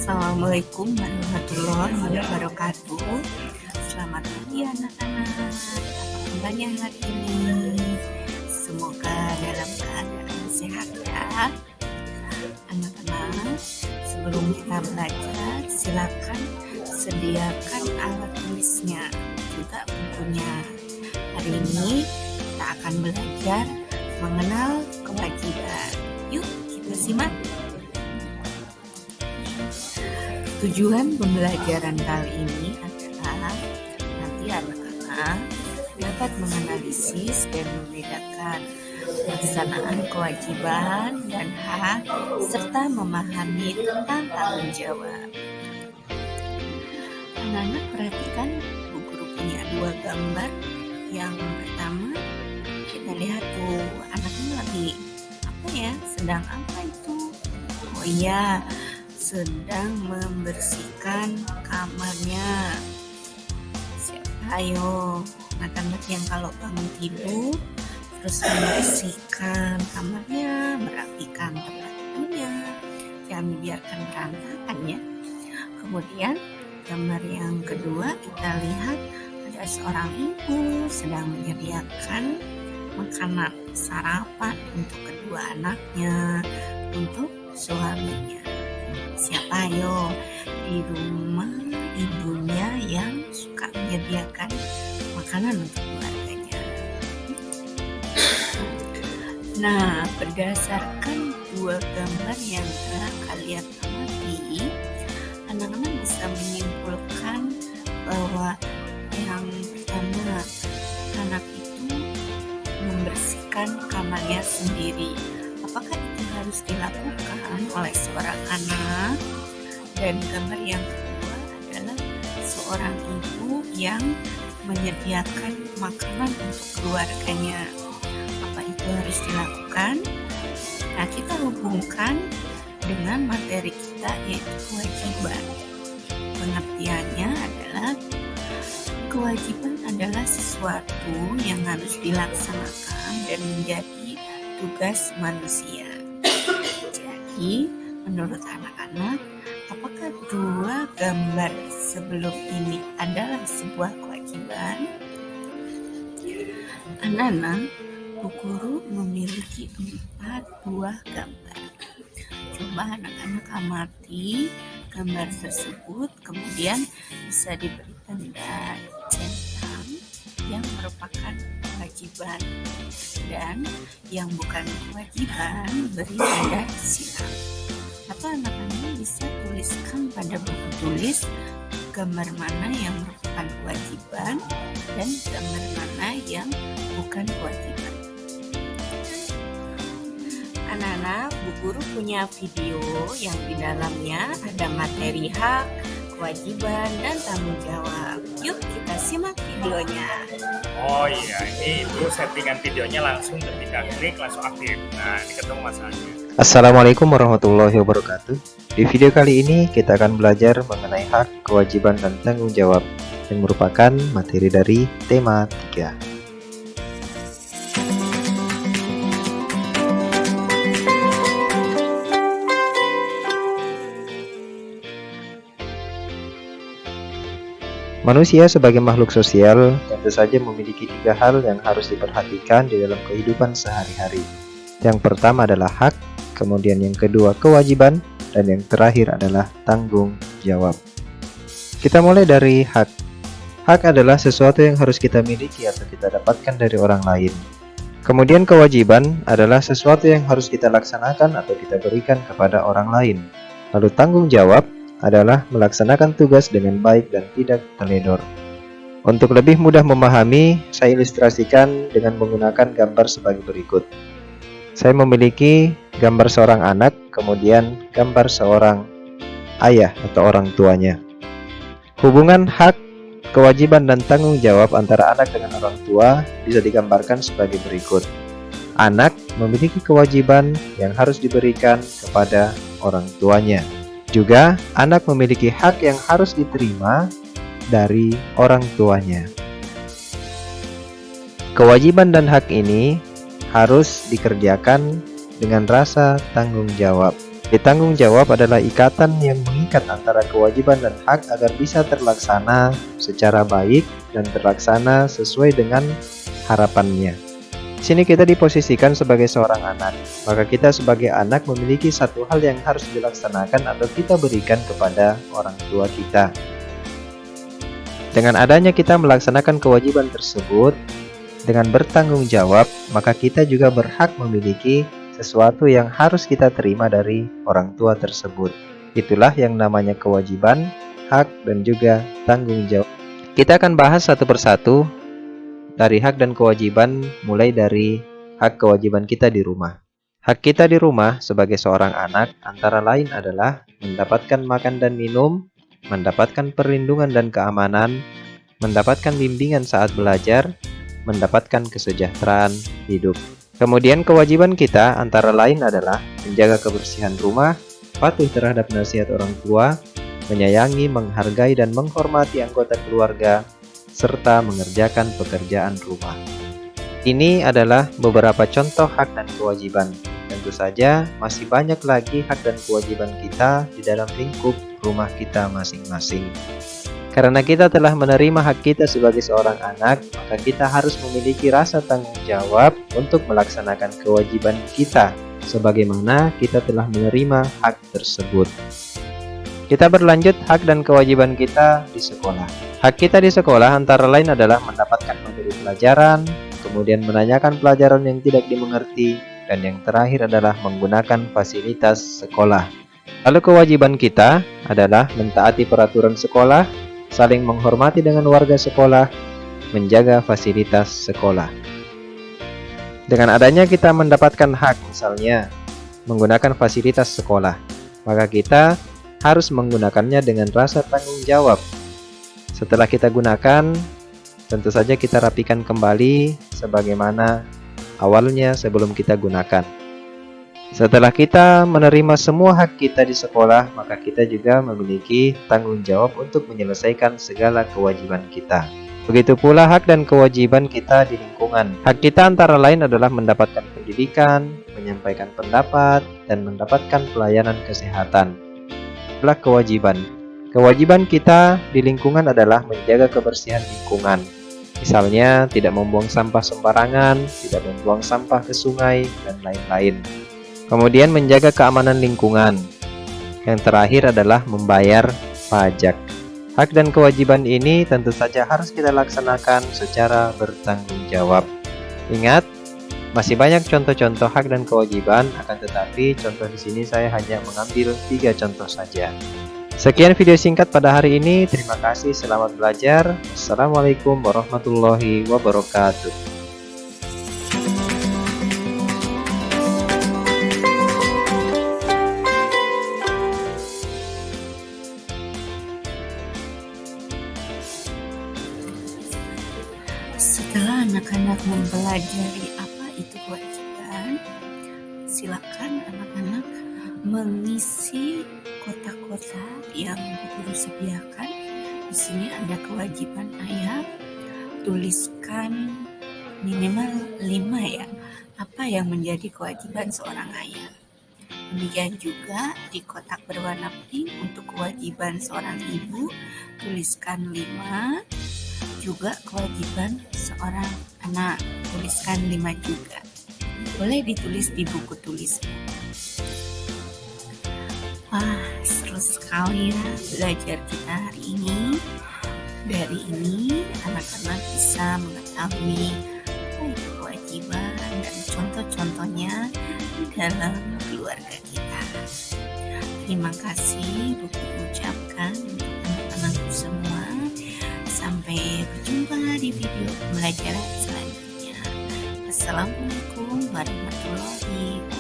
Assalamualaikum warahmatullahi wabarakatuh. Selamat pagi anak-anak. Apa kabarnya hari ini? Semoga dalam keadaan sehat ya. Anak-anak, sebelum kita belajar, silakan sediakan alat tulisnya, juga bukunya. Hari ini kita akan belajar mengenal kewajiban. Yuk kita simak. Tujuan pembelajaran kali ini adalah nanti anak-anak dapat menganalisis dan membedakan pelaksanaan kewajiban dan hak serta memahami tentang tanggung jawab. Anak-anak perhatikan Bu Guru punya dua gambar. Yang pertama kita lihat tuh anaknya lagi apa ya? Sedang apa itu? Oh iya, sedang membersihkan kamarnya. Ayo, anak-anak yang kalau bangun tidur terus membersihkan kamarnya, merapikan tempat tidurnya, jangan dibiarkan berantakan ya. Kemudian gambar yang kedua kita lihat ada seorang ibu sedang menyediakan makanan sarapan untuk kedua anaknya, untuk suaminya. Siapa yo di rumah ibunya yang suka menyediakan makanan untuk keluarganya? Nah, berdasarkan dua gambar yang telah kalian amati, anak-anak bisa menyimpulkan bahwa yang pertama, anak itu membersihkan kamarnya sendiri. Apakah itu harus dilakukan oleh seorang anak? Dan gambar yang kedua adalah seorang ibu yang menyediakan makanan untuk keluarganya. Apa itu harus dilakukan? Nah, kita hubungkan dengan materi kita, yaitu kewajiban. Pengertiannya adalah kewajiban adalah sesuatu yang harus dilaksanakan dan menjadi tugas manusia. Jadi, menurut anak-anak, apakah dua gambar sebelum ini adalah sebuah kewajiban? Anak-anak, Bu Guru memiliki 4 buah gambar. Coba anak-anak amati gambar tersebut, kemudian bisa diberi tanda centang yang merupakan kewajiban, dan yang bukan kewajiban beri tanda silang. Atau anak-anak bisa tuliskan pada buku tulis gambar mana yang merupakan kewajiban dan gambar mana yang bukan kewajiban. Anak-anak, Bu Guru punya video yang di dalamnya ada materi hak, kewajiban, dan tanggung jawab. Yuk kita simak videonya. Oh iya, ini Ibu settingan videonya langsung ketika klik langsung aktif. Nah, ini ketemu masalahnya. Assalamualaikum warahmatullahi wabarakatuh. Di video kali ini kita akan belajar mengenai hak, kewajiban, dan tanggung jawab yang merupakan materi dari tema 3. Manusia sebagai makhluk sosial tentu saja memiliki 3 hal yang harus diperhatikan di dalam kehidupan sehari-hari. Yang pertama adalah hak, kemudian yang kedua kewajiban, dan yang terakhir adalah tanggung jawab. Kita mulai dari hak. Hak adalah sesuatu yang harus kita miliki atau kita dapatkan dari orang lain. Kemudian kewajiban adalah sesuatu yang harus kita laksanakan atau kita berikan kepada orang lain. Lalu tanggung jawab adalah melaksanakan tugas dengan baik dan tidak teledor. Untuk lebih mudah memahami, saya ilustrasikan dengan menggunakan gambar sebagai berikut. Saya memiliki gambar seorang anak, kemudian gambar seorang ayah atau orang tuanya. Hubungan hak, kewajiban, dan tanggung jawab antara anak dengan orang tua bisa digambarkan sebagai berikut. Anak memiliki kewajiban yang harus diberikan kepada orang tuanya. Juga, anak memiliki hak yang harus diterima dari orang tuanya. Kewajiban dan hak ini harus dikerjakan dengan rasa tanggung jawab. Jadi tanggung jawab adalah ikatan yang mengikat antara kewajiban dan hak agar bisa terlaksana secara baik dan terlaksana sesuai dengan harapannya. Di sini kita diposisikan sebagai seorang anak, maka kita sebagai anak memiliki satu hal yang harus dilaksanakan atau kita berikan kepada orang tua kita. Dengan adanya kita melaksanakan kewajiban tersebut dengan bertanggung jawab, maka kita juga berhak memiliki sesuatu yang harus kita terima dari orang tua tersebut. Itulah yang namanya kewajiban, hak, dan juga tanggung jawab. Kita akan bahas satu persatu dari hak dan kewajiban, mulai dari hak kewajiban kita di rumah. Hak kita di rumah sebagai seorang anak antara lain adalah mendapatkan makan dan minum, mendapatkan perlindungan dan keamanan, mendapatkan bimbingan saat belajar, mendapatkan kesejahteraan hidup. Kemudian kewajiban kita antara lain adalah menjaga kebersihan rumah, patuh terhadap nasihat orang tua, menyayangi, menghargai, dan menghormati anggota keluarga, serta mengerjakan pekerjaan rumah. Ini adalah beberapa contoh hak dan kewajiban. Tentu saja masih banyak lagi hak dan kewajiban kita di dalam lingkup rumah kita masing-masing. Karena kita telah menerima hak kita sebagai seorang anak, maka kita harus memiliki rasa tanggung jawab untuk melaksanakan kewajiban kita, sebagaimana kita telah menerima hak tersebut. Kita berlanjut hak dan kewajiban kita di sekolah. Hak kita di sekolah antara lain adalah mendapatkan materi pelajaran, kemudian menanyakan pelajaran yang tidak dimengerti, dan yang terakhir adalah menggunakan fasilitas sekolah. Lalu kewajiban kita adalah mentaati peraturan sekolah, saling menghormati dengan warga sekolah, menjaga fasilitas sekolah. Dengan adanya kita mendapatkan hak, misalnya menggunakan fasilitas sekolah, maka kita harus menggunakannya dengan rasa tanggung jawab. Setelah kita gunakan, tentu saja kita rapikan kembali sebagaimana awalnya sebelum kita gunakan. Setelah kita menerima semua hak kita di sekolah, maka kita juga memiliki tanggung jawab untuk menyelesaikan segala kewajiban kita. Begitu pula hak dan kewajiban kita di lingkungan. Hak kita antara lain adalah mendapatkan pendidikan, menyampaikan pendapat, dan mendapatkan pelayanan kesehatan. Itulah kewajiban. Kewajiban kita di lingkungan adalah menjaga kebersihan lingkungan. Misalnya, tidak membuang sampah sembarangan, tidak membuang sampah ke sungai, dan lain-lain. Kemudian menjaga keamanan lingkungan. Yang terakhir adalah membayar pajak. Hak dan kewajiban ini tentu saja harus kita laksanakan secara bertanggung jawab. Ingat, masih banyak contoh-contoh hak dan kewajiban, akan tetapi contoh di sini saya hanya mengambil 3 contoh saja. Sekian video singkat pada hari ini. Terima kasih, selamat belajar. Assalamualaikum warahmatullahi wabarakatuh. Setelah anak-anak mempelajari apa itu kewajiban, silakan anak-anak mengisi kotak-kotak yang guru sediakan. Di sini ada kewajiban ayah, tuliskan minimal 5 ya, apa yang menjadi kewajiban seorang ayah. Demikian juga di kotak berwarna pink untuk kewajiban seorang ibu, tuliskan 5. Juga kewajiban seorang anak, tuliskan 5 juga. Boleh ditulis di buku tulis. Wah, seru sekali ya belajar kita hari ini. Dari ini anak-anak bisa mengetahui apa itu kewajiban dan contoh-contohnya dalam keluarga kita. Terima kasih Buku ucapkan untuk anak-anakku semua. Sampai berjumpa di video pembelajaran selanjutnya. Assalamualaikum warahmatullahi wabarakatuh.